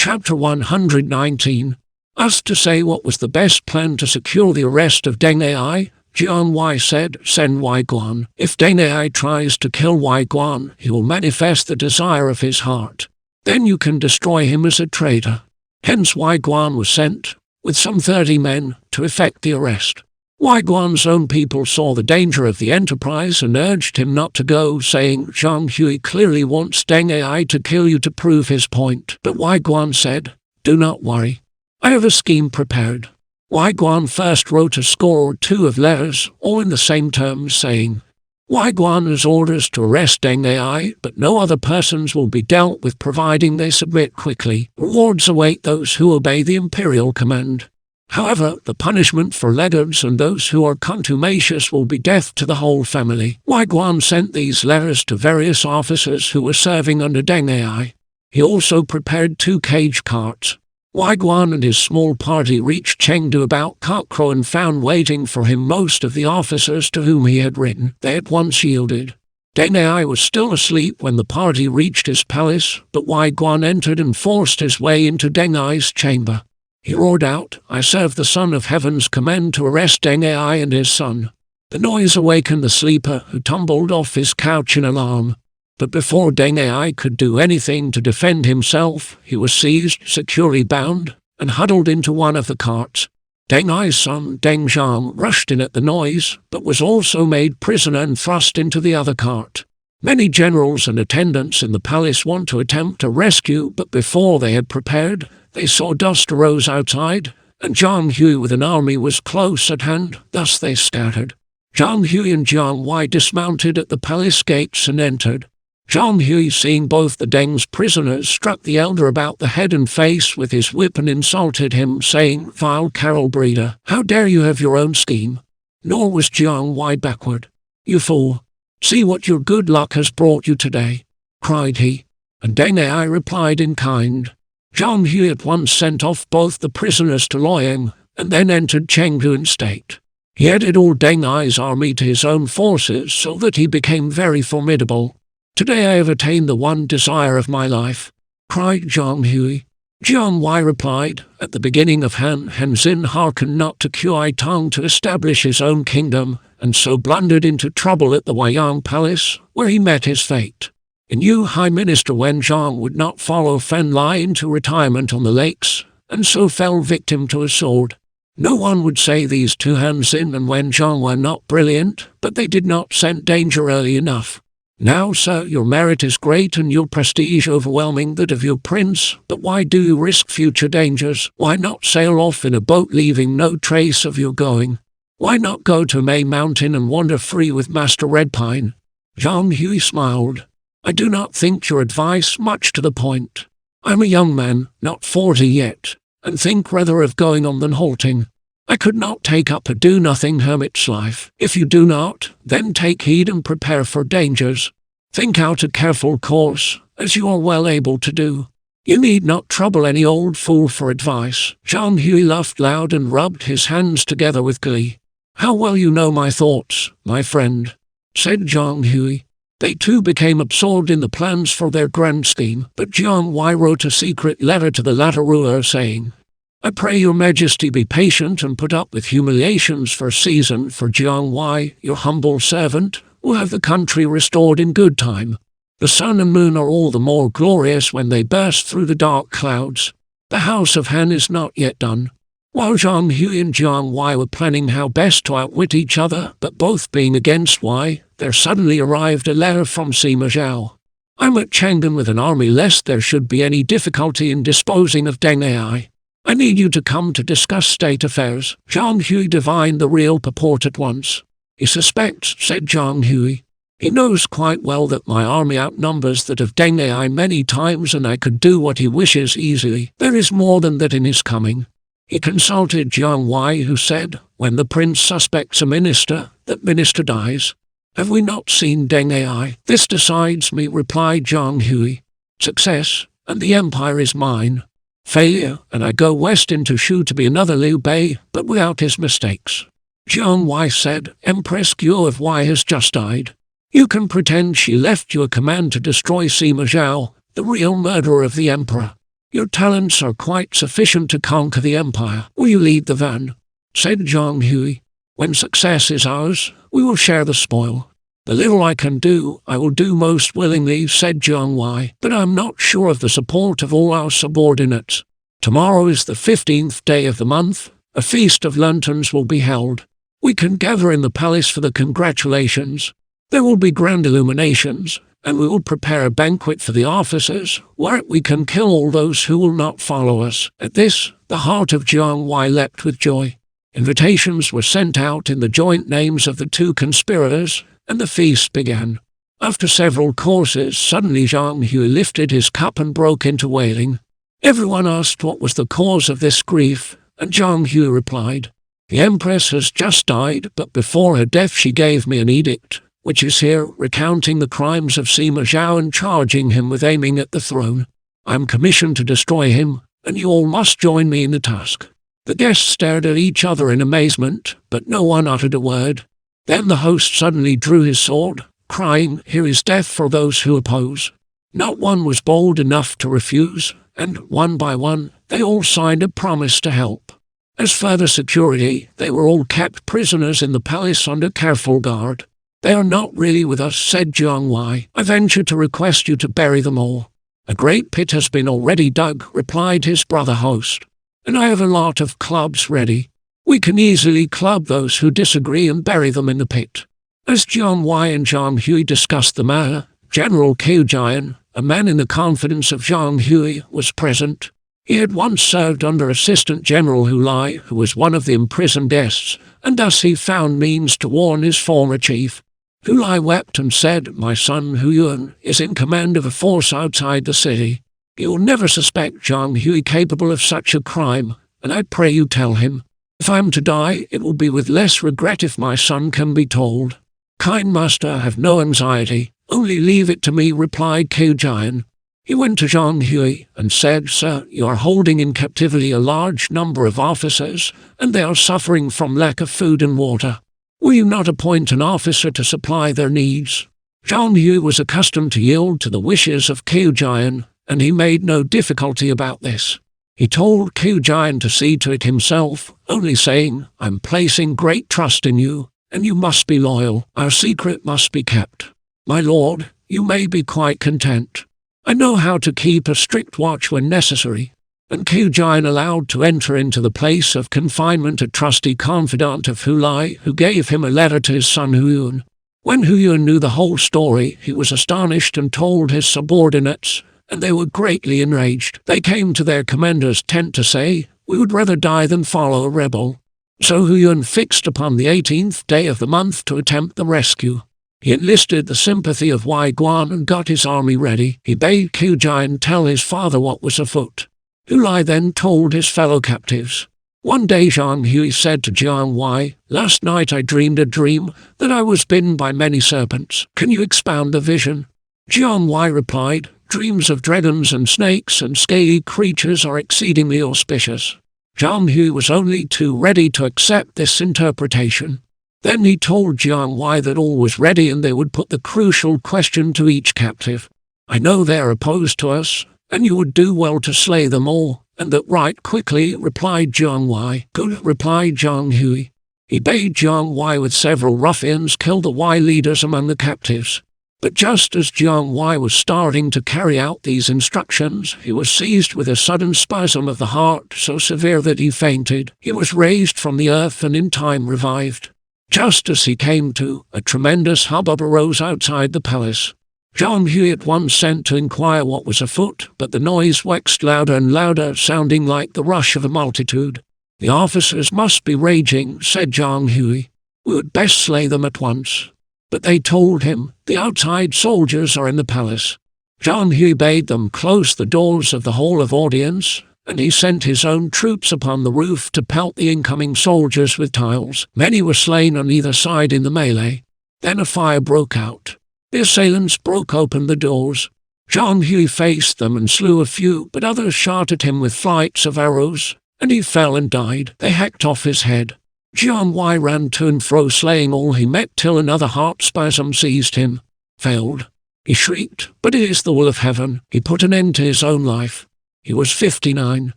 Chapter 119. Asked to say what was the best plan to secure the arrest of Deng Ai, Jiang Wei said, "Send Wei Guan. If Deng Ai tries to kill Wei Guan, he will manifest the desire of his heart. Then you can destroy him as a traitor." Hence Wei Guan was sent, with some 30 men, to effect the arrest. Wei Guan's own people saw the danger of the enterprise and urged him not to go, saying, "Zhang Hui clearly wants Deng Ai to kill you to prove his point." But Wei Guan said, "Do not worry. I have a scheme prepared." Wei Guan first wrote a score or two of letters, all in the same terms, saying, "Wei Guan has orders to arrest Deng Ai, but no other persons will be dealt with providing they submit quickly. Rewards await those who obey the imperial command. However, the punishment for laggards and those who are contumacious will be death to the whole family." Wei Guan sent these letters to various officers who were serving under Deng Ai. He also prepared 2 cage carts. Wei Guan and his small party reached Chengdu about cockcrow and found waiting for him most of the officers to whom he had written. They at once yielded. Deng Ai was still asleep when the party reached his palace, but Wei Guan entered and forced his way into Deng Ai's chamber. He roared out, "I serve the Son of Heaven's command to arrest Deng Ai and his son." The noise awakened the sleeper, who tumbled off his couch in alarm. But before Deng Ai could do anything to defend himself, he was seized, securely bound, and huddled into one of the carts. Deng Ai's son, Deng Zhang, rushed in at the noise, but was also made prisoner and thrust into the other cart. Many generals and attendants in the palace want to attempt a rescue, but before they had prepared, they saw dust arose outside, and Zhang Hui with an army was close at hand, thus they scattered. Zhang Hui and Jiang Wei dismounted at the palace gates and entered. Zhang Hui, seeing both the Deng's prisoners, struck the elder about the head and face with his whip and insulted him, saying, "Vile carol breeder, how dare you have your own scheme?" Nor was Jiang Wei backward. "You fool! See what your good luck has brought you today," cried he. And Deng Ai replied in kind. Zhang Hui at once sent off both the prisoners to Luoyang, and then entered Chengdu in state. He added all Deng Ai's army to his own forces so that he became very formidable. "Today I have attained the one desire of my life," cried Zhang Hui. Jiang Wei replied, "At the beginning of Han, Hanzin hearkened not to Kuai Tong to establish his own kingdom, and so blundered into trouble at the Weiyang Palace, where he met his fate. And you, High Minister Wenzhong, would not follow Fen Lai into retirement on the lakes, and so fell victim to a sword. No one would say these 2 Hanzin and Wenzhong were not brilliant, but they did not scent danger early enough. Now, sir, your merit is great and your prestige overwhelming that of your prince, but why do you risk future dangers? Why not sail off in a boat leaving no trace of your going? Why not go to May Mountain and wander free with Master Redpine?" Zhang Hui smiled. "I do not think your advice much to the point. I am a young man, not 40 yet, and think rather of going on than halting. I could not take up a do-nothing hermit's life. If you do not, then take heed and prepare for dangers. Think out a careful course, as you are well able to do. You need not trouble any old fool for advice." Zhang Hui laughed loud and rubbed his hands together with glee. "How well you know my thoughts, my friend," said Zhang Hui. They too became absorbed in the plans for their grand scheme, but Jiang Wei wrote a secret letter to the latter ruler saying, "I pray your majesty be patient and put up with humiliations for a season, for Jiang Wei, your humble servant, will have the country restored in good time. The sun and moon are all the more glorious when they burst through the dark clouds. The house of Han is not yet done." While Zhang Hui and Jiang Wei were planning how best to outwit each other, but both being against Wei, there suddenly arrived a letter from Sima Zhao. "I'm at Chang'an with an army lest there should be any difficulty in disposing of Deng Ai. I need you to come to discuss state affairs." Zhang Hui divined the real purport at once. "He suspects," said Zhang Hui. "He knows quite well that my army outnumbers that of Deng Ai many times and I could do what he wishes easily. There is more than that in his coming." He consulted Jiang Wei, who said, "When the prince suspects a minister, that minister dies. Have we not seen Deng Ai?" "This decides me," replied Zhang Hui. "Success, and the empire is mine. Failure, and I go west into Shu to be another Liu Bei, but without his mistakes." Jiang Wei said, "Empress Guo of Wei has just died. You can pretend she left you a command to destroy Sima Zhao, the real murderer of the emperor. Your talents are quite sufficient to conquer the empire. Will you lead the van?" said Zhang Hui. "When success is ours, we will share the spoil." "The little I can do, I will do most willingly," said Jiang Wei, "but I am not sure of the support of all our subordinates. Tomorrow is the 15th day of the month. A feast of lanterns will be held. We can gather in the palace for the congratulations. There will be grand illuminations, and we will prepare a banquet for the officers, where we can kill all those who will not follow us." At this, the heart of Jiang Wei leapt with joy. Invitations were sent out in the joint names of the two conspirators, and the feast began. After several courses, suddenly Zhang Hui lifted his cup and broke into wailing. Everyone asked what was the cause of this grief, and Zhang Hui replied, "The Empress has just died, but before her death she gave me an edict, which is here, recounting the crimes of Sima Zhao and charging him with aiming at the throne. I am commissioned to destroy him, and you all must join me in the task." The guests stared at each other in amazement, but no one uttered a word. Then the host suddenly drew his sword, crying, "Here is death for those who oppose." Not one was bold enough to refuse, and one by one, they all signed a promise to help. As further security, they were all kept prisoners in the palace under careful guard. "They are not really with us," said Jiang Wei. "I venture to request you to bury them all." "A great pit has been already dug," replied his brother host, "and I have a lot of clubs ready. We can easily club those who disagree and bury them in the pit." As Jiang Wei and Zhang Hui discussed the matter, General Qiu Jian, a man in the confidence of Zhang Hui, was present. He had once served under Assistant General Hu Lai, who was one of the imprisoned guests, and thus he found means to warn his former chief. Hu Lai wept and said, "My son Hu Yuan is in command of a force outside the city. He will never suspect Zhang Hui capable of such a crime, and I pray you tell him. If I am to die, it will be with less regret if my son can be told." "Kind master, have no anxiety, only leave it to me," replied Qiu Jian. He went to Zhang Hui and said, "Sir, you are holding in captivity a large number of officers, and they are suffering from lack of food and water. Will you not appoint an officer to supply their needs?" Zhang Hui was accustomed to yield to the wishes of Qiu Jian, and he made no difficulty about this. He told Qiu Jian to see to it himself, only saying, "I am placing great trust in you, and you must be loyal. Our secret must be kept. My lord, you may be quite content. I know how to keep a strict watch when necessary." And Qiu Jian allowed to enter into the place of confinement a trusty confidant of Hu Lai, who gave him a letter to his son Hu Yuan. When Hu Yuan knew the whole story, he was astonished and told his subordinates, and they were greatly enraged. They came to their commander's tent to say, "We would rather die than follow a rebel." So Hu Yuan fixed upon the 18th day of the month to attempt the rescue. He enlisted the sympathy of Wei Guan and got his army ready. He bade Qiu Jian tell his father what was afoot. Hu Lai then told his fellow captives. One day Zhang Hui said to Jiang Wei, "Last night I dreamed a dream that I was bitten by many serpents. Can you expound the vision?" Jiang Wei replied, "Dreams of dragons and snakes and scaly creatures are exceedingly auspicious." Zhang Hui was only too ready to accept this interpretation. Then he told Jiang Wei that all was ready and they would put the crucial question to each captive. "I know they are opposed to us, and you would do well to slay them all, and that right quickly," replied Jiang Wei. "Good," replied Zhang Hui. He bade Jiang Wei with several ruffians kill the Wei leaders among the captives. But just as Jiang Wei was starting to carry out these instructions, he was seized with a sudden spasm of the heart so severe that he fainted. He was raised from the earth and in time revived. Just as he came to, a tremendous hubbub arose outside the palace. Zhang Hui at once sent to inquire what was afoot, but the noise waxed louder and louder, sounding like the rush of a multitude. "The officers must be raging," said Zhang Hui. "We would best slay them at once." But they told him, "The outside soldiers are in the palace." Zhang Hui bade them close the doors of the hall of audience, and he sent his own troops upon the roof to pelt the incoming soldiers with tiles. Many were slain on either side in the melee. Then a fire broke out. The assailants broke open the doors. Zhang Hui faced them and slew a few, but others shot at him with flights of arrows, and he fell and died. They hacked off his head. Jiang Wei ran to and fro slaying all he met till another heart spasm seized him. Failed. He shrieked, "But it is the will of heaven." He put an end to his own life. He was 59.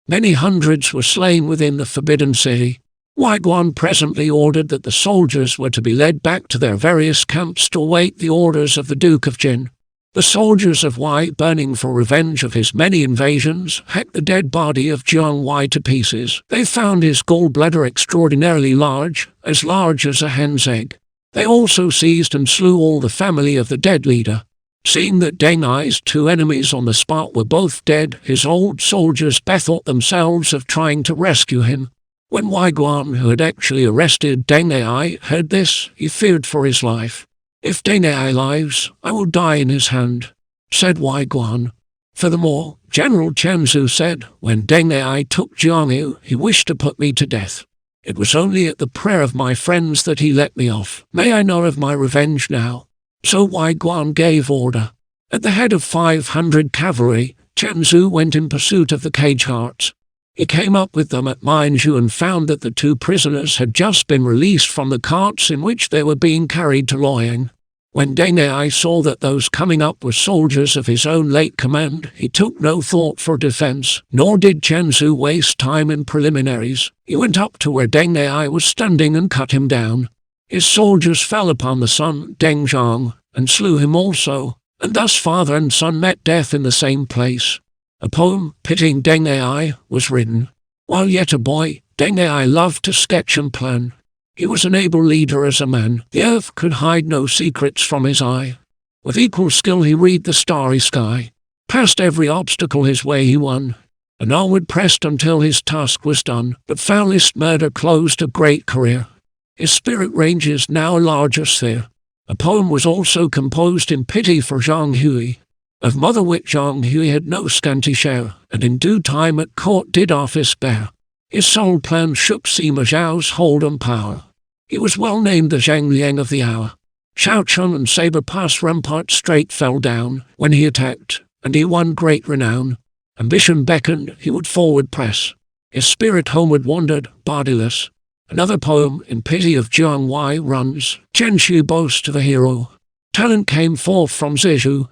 Many hundreds were slain within the forbidden city. Wei Guan presently ordered that the soldiers were to be led back to their various camps to await the orders of the Duke of Jin. The soldiers of Wei, burning for revenge of his many invasions, hacked the dead body of Jiang Wei to pieces. They found his gallbladder extraordinarily large as a hen's egg. They also seized and slew all the family of the dead leader. Seeing that Deng Ai's two enemies on the spot were both dead, his old soldiers bethought themselves of trying to rescue him. When Wei Guan, who had actually arrested Deng Ai, heard this, he feared for his life. "If Deng Ai lives, I will die in his hand," said Wei Guan. Furthermore, General Chen Zhu said, "When Deng Ai took Jiangyu, he wished to put me to death. It was only at the prayer of my friends that he let me off. May I know of my revenge now?" So Wei Guan gave order. At the head of 500 cavalry, Chen Zhu went in pursuit of the cage hearts. He came up with them at Minju and found that the two prisoners had just been released from the carts in which they were being carried to Luoyang. When Deng Ai saw that those coming up were soldiers of his own late command, he took no thought for defense, nor did Chen Zhu waste time in preliminaries. He went up to where Deng Ai was standing and cut him down. His soldiers fell upon the son, Deng Zhang, and slew him also, and thus father and son met death in the same place. A poem, pitying Deng Ai, was written. While yet a boy, Deng Ai loved to sketch and plan. He was an able leader as a man. The earth could hide no secrets from his eye. With equal skill he read the starry sky. Past every obstacle his way he won, and onward pressed until his task was done. But foulest murder closed a great career. His spirit ranges now a larger sphere. A poem was also composed in pity for Zhang Hui. Of mother wit Zhang Hui had no scanty share, and in due time at court did office bear. His sole plan shook Sima Zhao's hold on power. He was well named the Zhang Liang of the hour. Shaochun and Saber Pass rampart straight fell down when he attacked, and he won great renown. Ambition beckoned, he would forward press. His spirit homeward wandered, bodiless. Another poem, in pity of Jiang Wei, runs, Chen Xu boasts of a hero. Talent came forth from Zizhu.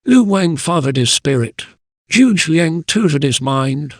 Lu Wang fathered his spirit. Zhu Liang tutored his mind.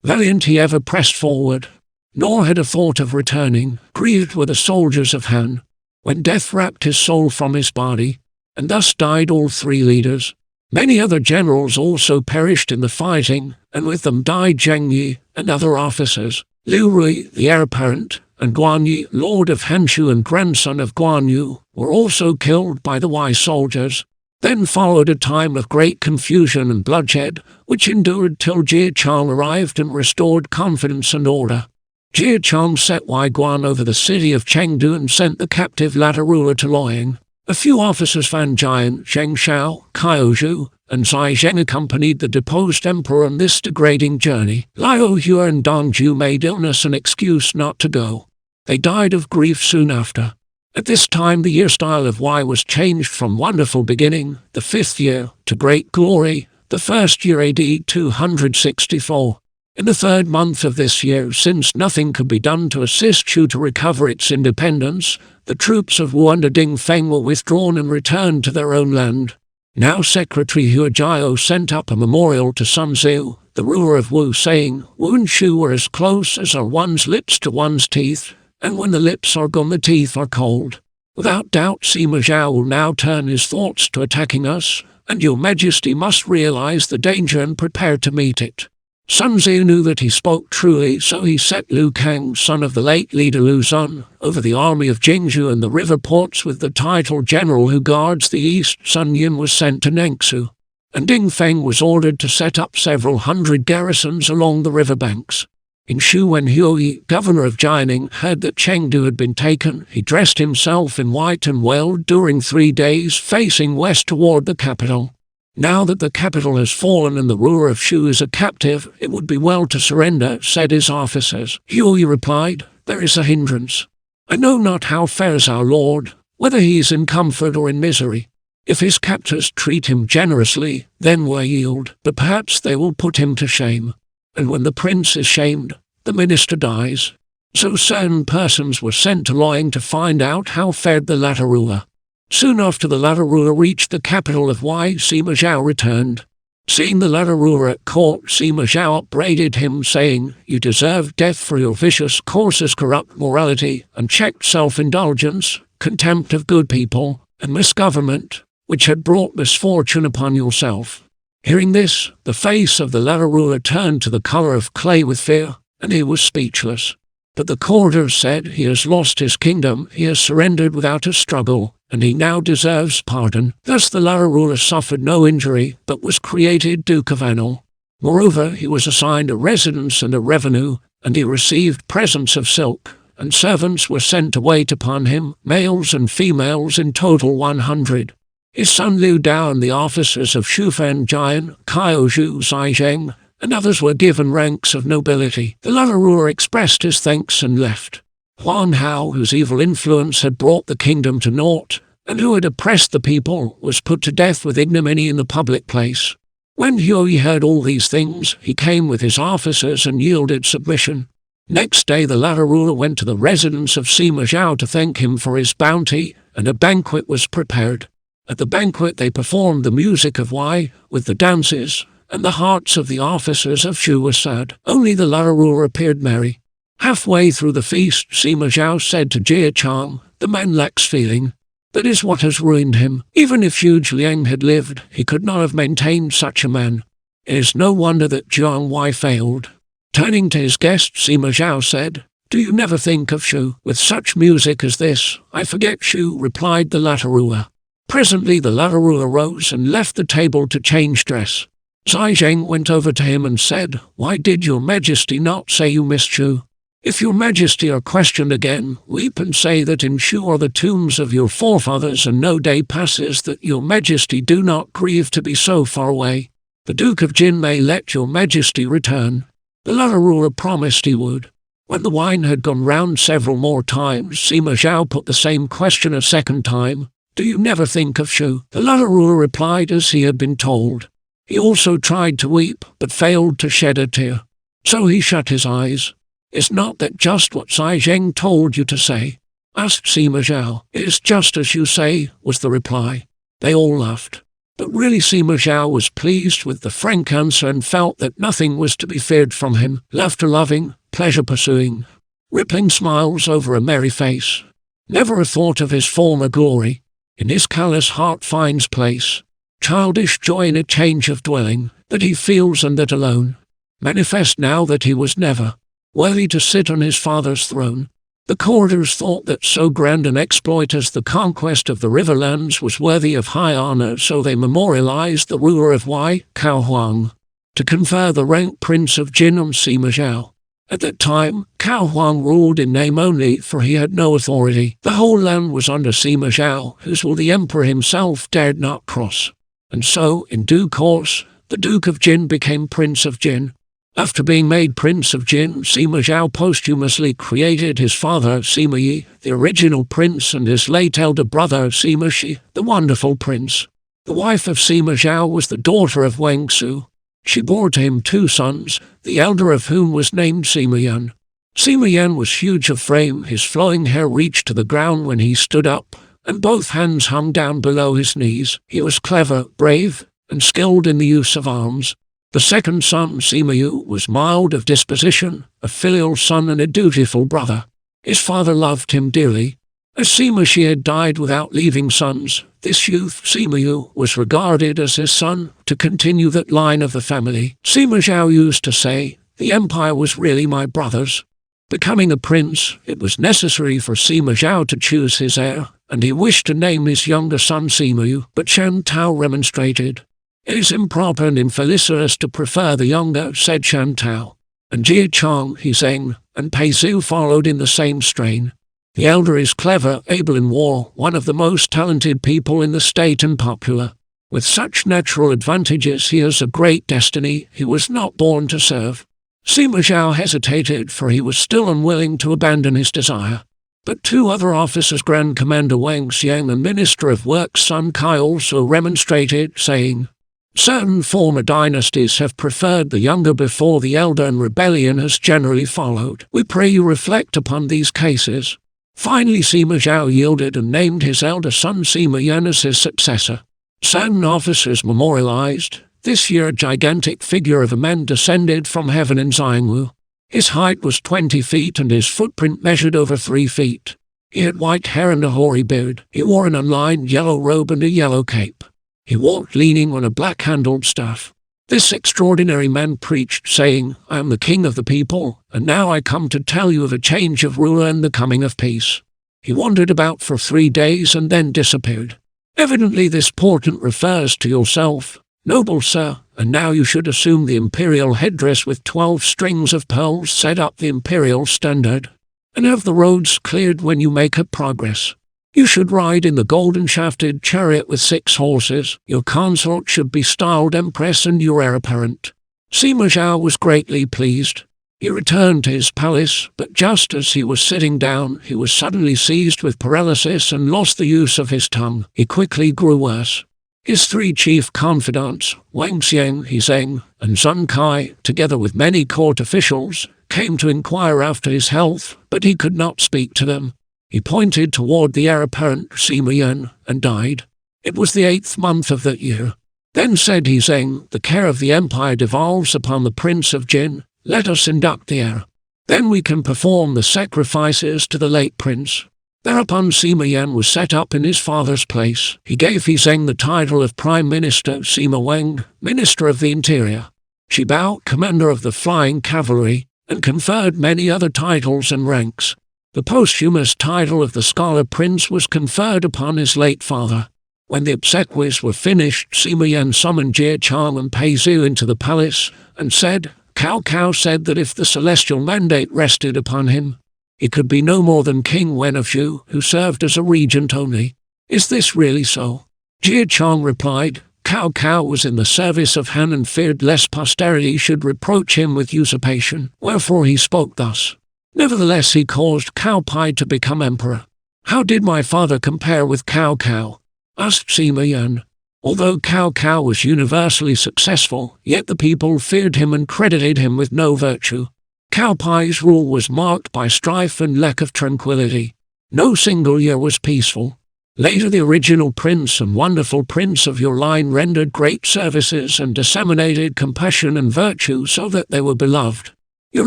Valiant he ever pressed forward, nor had a thought of returning. Grieved were the soldiers of Han, when death wrapped his soul from his body, and thus died all three leaders. Many other generals also perished in the fighting, and with them died Zheng Yi and other officers. Liu Rui, the heir apparent, and Guan Yi, lord of Hanshu and grandson of Guan Yu, were also killed by the Wei soldiers. Then followed a time of great confusion and bloodshed, which endured till Jie Chong arrived and restored confidence and order. Jie Chong set Wei Guan over the city of Chengdu and sent the captive latter ruler to Luoyang. A few officers Fan Jian, Zheng Shao, Kaozhu, and Zai Zheng accompanied the deposed emperor on this degrading journey. Liu Hua and Dong Zhu made illness an excuse not to go. They died of grief soon after. At this time the year style of Wei was changed from wonderful beginning, the 5th year, to great glory, the 1st year AD 264. In the 3rd month of this year, since nothing could be done to assist Shu to recover its independence, the troops of Wu under Ding Feng were withdrawn and returned to their own land. Now Secretary Hua Jiao sent up a memorial to Sun Xiu, the ruler of Wu, saying, Wu and Shu were as close as are one's lips to one's teeth, and when the lips are gone the teeth are cold. Without doubt Sima Zhao will now turn his thoughts to attacking us, and your majesty must realize the danger and prepare to meet it. Sun Xiu knew that he spoke truly, so he set Liu Kang, son of the late leader Lu Zun, over the army of Jingzhou and the river ports with the title general who guards the east. Sun Yin was sent to Nengsu, and Ding Feng was ordered to set up several hundred garrisons along the river banks. In Shu, when Huoyi, governor of Jianing, heard that Chengdu had been taken, he dressed himself in white and wailed during 3 days, facing west toward the capital. Now that the capital has fallen and the ruler of Shu is a captive, it would be well to surrender, said his officers. Huoyi replied, there is a hindrance. I know not how fares our lord, whether he is in comfort or in misery. If his captors treat him generously, then will yield, but perhaps they will put him to shame. And when the prince is shamed, the minister dies. So certain persons were sent to Luoyang to find out how fared the latter ruler. Soon after the latter ruler reached the capital of Wei, Sima Zhao returned. Seeing the latter ruler at court, Sima Zhao upbraided him, saying, "You deserve death for your vicious courses, corrupt morality, unchecked self-indulgence, contempt of good people, and misgovernment, which had brought misfortune upon yourself." Hearing this, the face of the latter ruler turned to the color of clay with fear, and he was speechless. But the courtiers said, "He has lost his kingdom, he has surrendered without a struggle, and he now deserves pardon." Thus the latter ruler suffered no injury, but was created Duke of Anil. Moreover, he was assigned a residence and a revenue, and he received presents of silk, and servants were sent to wait upon him, males and females, in total 100. His son Liu Dao and the officers of Shufan Jian, Kaozhu Zhaizheng, and others were given ranks of nobility. The latter ruler expressed his thanks and left. Huan Hao, whose evil influence had brought the kingdom to naught, and who had oppressed the people, was put to death with ignominy in the public place. When Huo heard all these things, he came with his officers and yielded submission. Next day the latter ruler went to the residence of Sima Zhao to thank him for his bounty, and a banquet was prepared. At the banquet they performed the music of Wei, with the dances, and the hearts of the officers of Shu were sad. Only the latter ruler appeared merry. Halfway through the feast, Sima Zhao said to Jie Chang, "The man lacks feeling. That is what has ruined him. Even if Yu Liang had lived, he could not have maintained such a man. It is no wonder that Jiang Wei failed." Turning to his guest, Sima Zhao said, "Do you never think of Shu? With such music as this, I forget Shu," replied the latter ruler. Presently the latter ruler rose and left the table to change dress. Zhaizheng went over to him and said, "Why did your majesty not say you missed Shu? If your majesty are questioned again, weep and say that in Shu are the tombs of your forefathers, and no day passes that your majesty do not grieve to be so far away. The Duke of Jin may let your majesty return." The latter ruler promised he would. When the wine had gone round several more times, Sima Zhao put the same question a second time. "Do you never think of Shu?" The latter ruler replied as he had been told. He also tried to weep, but failed to shed a tear. So he shut his eyes. "Is not that just what Zhaizheng told you to say?" asked Sima Zhao. "It is just as you say," was the reply. They all laughed. But really Sima Zhao was pleased with the frank answer and felt that nothing was to be feared from him. Laughter-loving, pleasure-pursuing, rippling smiles over a merry face. Never a thought of his former glory. In his callous heart finds place childish joy in a change of dwelling, that he feels and that alone manifest now that he was never worthy to sit on his father's throne. The courtiers thought that so grand an exploit as the conquest of the riverlands was worthy of high honor, so they memorialized the ruler of Wei, Cao Huang, to confer the rank Prince of Jin on Sima Zhao. At that time, Cao Huang ruled in name only, for he had no authority. The whole land was under Sima Zhao, whose will the emperor himself dared not cross. And so, in due course, the Duke of Jin became Prince of Jin. After being made Prince of Jin, Sima Zhao posthumously created his father Sima Yi, the original prince, and his late elder brother Sima Shi, the wonderful prince. The wife of Sima Zhao was the daughter of Wang Su. She bore to him 2 sons, the elder of whom was named Sima Yan. Sima Yan was huge of frame, his flowing hair reached to the ground when he stood up, and both hands hung down below his knees. He was clever, brave, and skilled in the use of arms. The second son, Sima Yu, was mild of disposition, a filial son and a dutiful brother. His father loved him dearly. As Sima Shi had died without leaving sons, this youth, Sima Yu, was regarded as his son, to continue that line of the family. Sima Zhao used to say, "The empire was really my brother's." Becoming a prince, it was necessary for Sima Zhao to choose his heir, and he wished to name his younger son Sima Yu, but Shan Tao remonstrated. "It is improper and infelicitous to prefer the younger," said Shan Tao. And Jie Chang, He Zheng, and Pei Zhu followed in the same strain. "The elder is clever, able in war, one of the most talented people in the state and popular. With such natural advantages he has a great destiny, he was not born to serve." Sima Zhao hesitated, for he was still unwilling to abandon his desire. But 2 other officers, Grand Commander Wang Xiang and Minister of Works Sun Kai, also remonstrated, saying, "Certain former dynasties have preferred the younger before the elder, and rebellion has generally followed. We pray you reflect upon these cases." Finally Sima Zhao yielded and named his elder son Sima Yan as his successor. Certain officers memorialized, This year a gigantic figure of a man descended from heaven in Xiangwu. His height was 20 feet and his footprint measured over 3 feet. He had white hair and a hoary beard. He wore an unlined yellow robe and a yellow cape. He walked leaning on a black-handled staff. This extraordinary man preached, saying, "I am the king of the people, and now I come to tell you of a change of ruler and the coming of peace." He wandered about for 3 days and then disappeared. Evidently this portent refers to yourself, noble sir, and now you should assume the imperial headdress with 12 strings of pearls, set up the imperial standard, and have the roads cleared when you make a progress. You should ride in the golden-shafted chariot with 6 horses. Your consort should be styled empress and your heir apparent. Sima Zhao was greatly pleased. He returned to his palace, but just as he was sitting down, he was suddenly seized with paralysis and lost the use of his tongue. He quickly grew worse. His 3 chief confidants, Wang Xiang, He Zheng, and Sun Kai, together with many court officials, came to inquire after his health, but he could not speak to them. He pointed toward the heir apparent, Sima Yan, and died. It was the 8th month of that year. Then said He Zheng, "The care of the empire devolves upon the Prince of Jin. Let us induct the heir. Then we can perform the sacrifices to the late prince." Thereupon Sima Yan was set up in his father's place. He gave He Zheng the title of Prime Minister, Sima Wang, Minister of the Interior, Shibao, Commander of the Flying Cavalry, and conferred many other titles and ranks. The posthumous title of the Scholar Prince was conferred upon his late father. When the obsequies were finished, Sima Yan summoned Jie Chang and Pei Zhu into the palace, and said, Cao Cao said that if the celestial mandate rested upon him, he could be no more than King Wen of Zhu, who served as a regent only. Is this really so? Jie Chang replied, Cao Cao was in the service of Han and feared lest posterity should reproach him with usurpation, wherefore he spoke thus. Nevertheless he caused Cao Pai to become emperor. How did my father compare with Cao Cao? Asked Sima Yan. Although Cao Cao was universally successful, yet the people feared him and credited him with no virtue. Cao Pai's rule was marked by strife and lack of tranquility. No single year was peaceful. Later the original prince and wonderful prince of your line rendered great services and disseminated compassion and virtue so that they were beloved. Your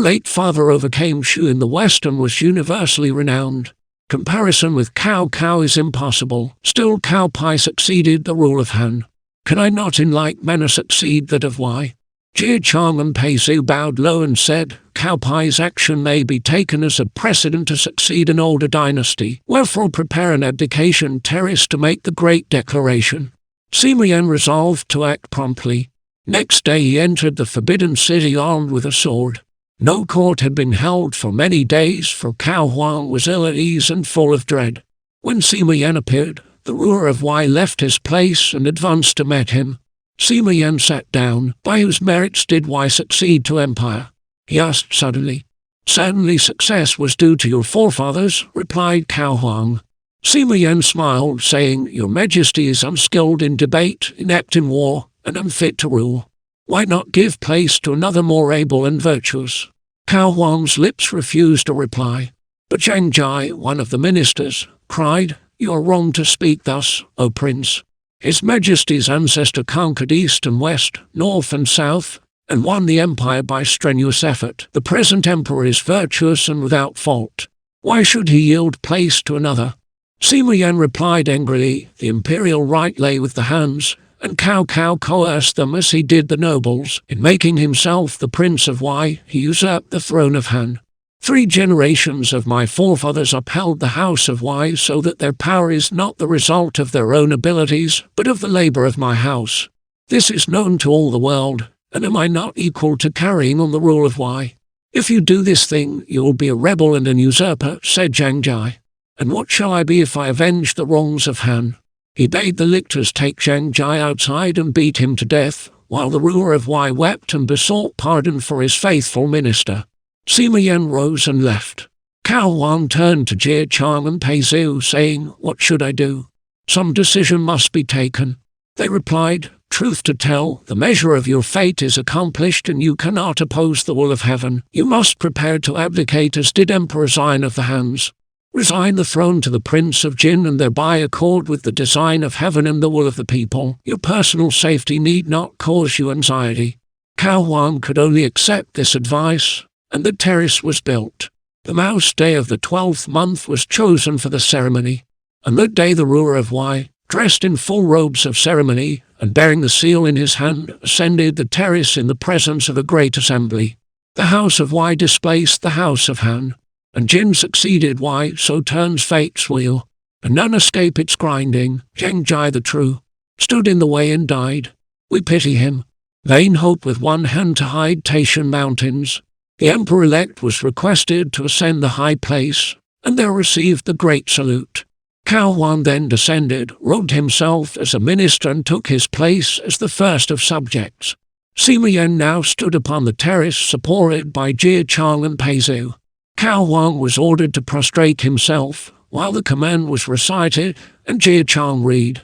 late father overcame Shu in the West and was universally renowned. Comparison with Cao Cao is impossible. Still Cao Pai succeeded the rule of Han. Can I not in like manner succeed that of Wei? Jie Chang and Pei Zhu bowed low and said, Cao Pai's action may be taken as a precedent to succeed an older dynasty, wherefore prepare an abdication terrace to make the great declaration. Sima Yan resolved to act promptly. Next day he entered the forbidden city armed with a sword. No court had been held for many days, for Cao Huang was ill at ease and full of dread. When Sima Yan appeared, the ruler of Wei left his place and advanced to meet him. Sima Yan sat down. By whose merits did Wei succeed to empire? He asked suddenly. Certainly success was due to your forefathers, replied Cao Huang. Sima Yan smiled, saying, Your Majesty is unskilled in debate, inept in war, and unfit to rule. Why not give place to another more able and virtuous? Cao Huang's lips refused a reply. But Zhang Jai, one of the ministers, cried, You are wrong to speak thus, O Prince. His Majesty's ancestor conquered east and west, north and south, and won the empire by strenuous effort. The present emperor is virtuous and without fault. Why should he yield place to another? Sima Yan replied angrily, The imperial right lay with the Hans, and Cao Cao coerced them as he did the nobles. In making himself the Prince of Wei, he usurped the throne of Han. 3 generations of my forefathers upheld the house of Wei so that their power is not the result of their own abilities, but of the labor of my house. This is known to all the world, and am I not equal to carrying on the rule of Wei? If you do this thing, you will be a rebel and an usurper, said Zhang Jai. And what shall I be if I avenge the wrongs of Han? He bade the lictors take Zhang Jai outside and beat him to death, while the ruler of Wei wept and besought pardon for his faithful minister. Sima Yan rose and left. Cao Huang turned to Jie Chang and Pei Zhu, saying, What should I do? Some decision must be taken. They replied, Truth to tell, the measure of your fate is accomplished and you cannot oppose the will of heaven. You must prepare to abdicate as did Emperor Xian of the Hans. Resign the throne to the Prince of Jin and thereby accord with the design of heaven and the will of the people. Your personal safety need not cause you anxiety. Cao Huang could only accept this advice, and the terrace was built. The mouse day of the 12th month was chosen for the ceremony, and that day the ruler of Wei, dressed in full robes of ceremony, and bearing the seal in his hand, ascended the terrace in the presence of a great assembly. The house of Wei displaced the house of Han, and Jin succeeded Wei, so turns fate's wheel, and none escape its grinding. Zheng Jai the true stood in the way and died. We pity him. Vain hope with one hand to hide Taishan mountains. The emperor-elect was requested to ascend the high place, and there received the great salute. Cao Huang then descended, robed himself as a minister and took his place as the first of subjects. Sima Yan now stood upon the terrace supported by Jie Chang and Pei Zhu. Cao Huang was ordered to prostrate himself, while the command was recited, and Jie Chang read.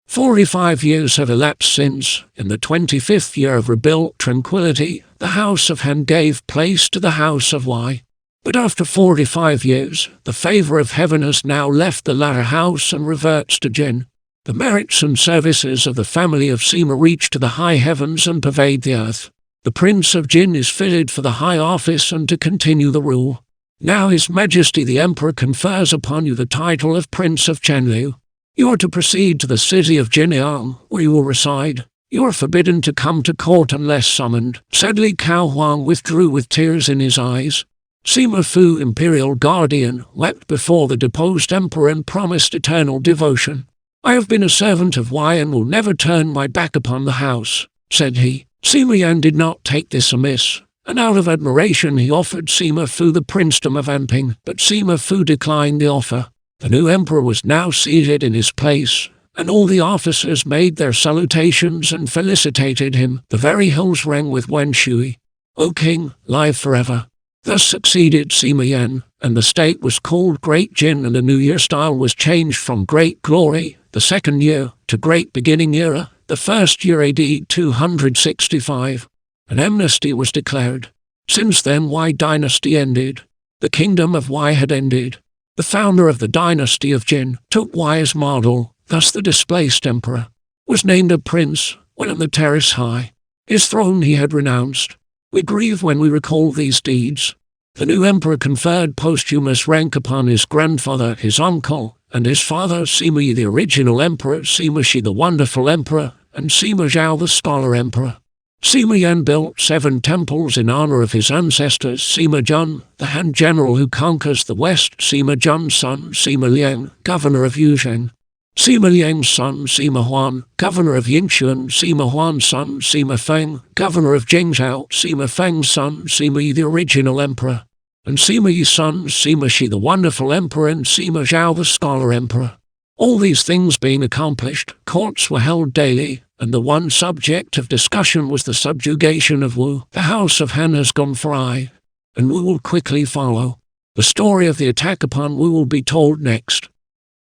45 years have elapsed since, in the 25th year of rebuilt tranquility, the house of Han gave place to the house of Wei. But after 45 years, the favor of heaven has now left the latter house and reverts to Jin. The merits and services of the family of Sima reach to the high heavens and pervade the earth. The Prince of Jin is fitted for the high office and to continue the rule. Now His Majesty the Emperor confers upon you the title of Prince of Chenliu. You are to proceed to the city of Jinyang, where you will reside. You are forbidden to come to court unless summoned. Sadly Cao Huang withdrew with tears in his eyes. Sima Fu, imperial guardian, wept before the deposed emperor and promised eternal devotion. I have been a servant of Wei and will never turn my back upon the house, said he. Sima Yan did not take this amiss, and out of admiration he offered Sima Fu the princedom of Anping, but Sima Fu declined the offer. The new emperor was now seated in his place, and all the officers made their salutations and felicitated him. The very hills rang with Wen Shui. O king, live forever. Thus succeeded Sima Yan, and the state was called Great Jin, and the New Year style was changed from Great Glory, the second year, to Great Beginning Era, the first year AD 265. An amnesty was declared. Since then Wei dynasty ended. The kingdom of Wei had ended. The founder of the dynasty of Jin took Wei as model, thus the displaced emperor was named a prince when on the terrace high. His throne he had renounced. We grieve when we recall these deeds. The new emperor conferred posthumous rank upon his grandfather, his uncle, and his father, Sima Yi the original emperor, Sima Shi the wonderful emperor, and Sima Zhao the scholar emperor. Sima Yan built 7 temples in honor of his ancestors, Sima Zhun, the Han general who conquers the west, Sima Zhun's son, Sima Liang, governor of Yuzheng. Sima Liang's son, Sima Huan, governor of Yingxuan, Sima Huan's son, Sima Feng, governor of Jingzhou, Sima Feng's son, Sima Yi the original emperor, and Sima Yi's son, Sima Shi the wonderful emperor, and Sima Zhao the scholar emperor. All these things being accomplished, courts were held daily, and the one subject of discussion was the subjugation of Wu. The house of Han has gone free, and Wu will quickly follow. The story of the attack upon Wu will be told next.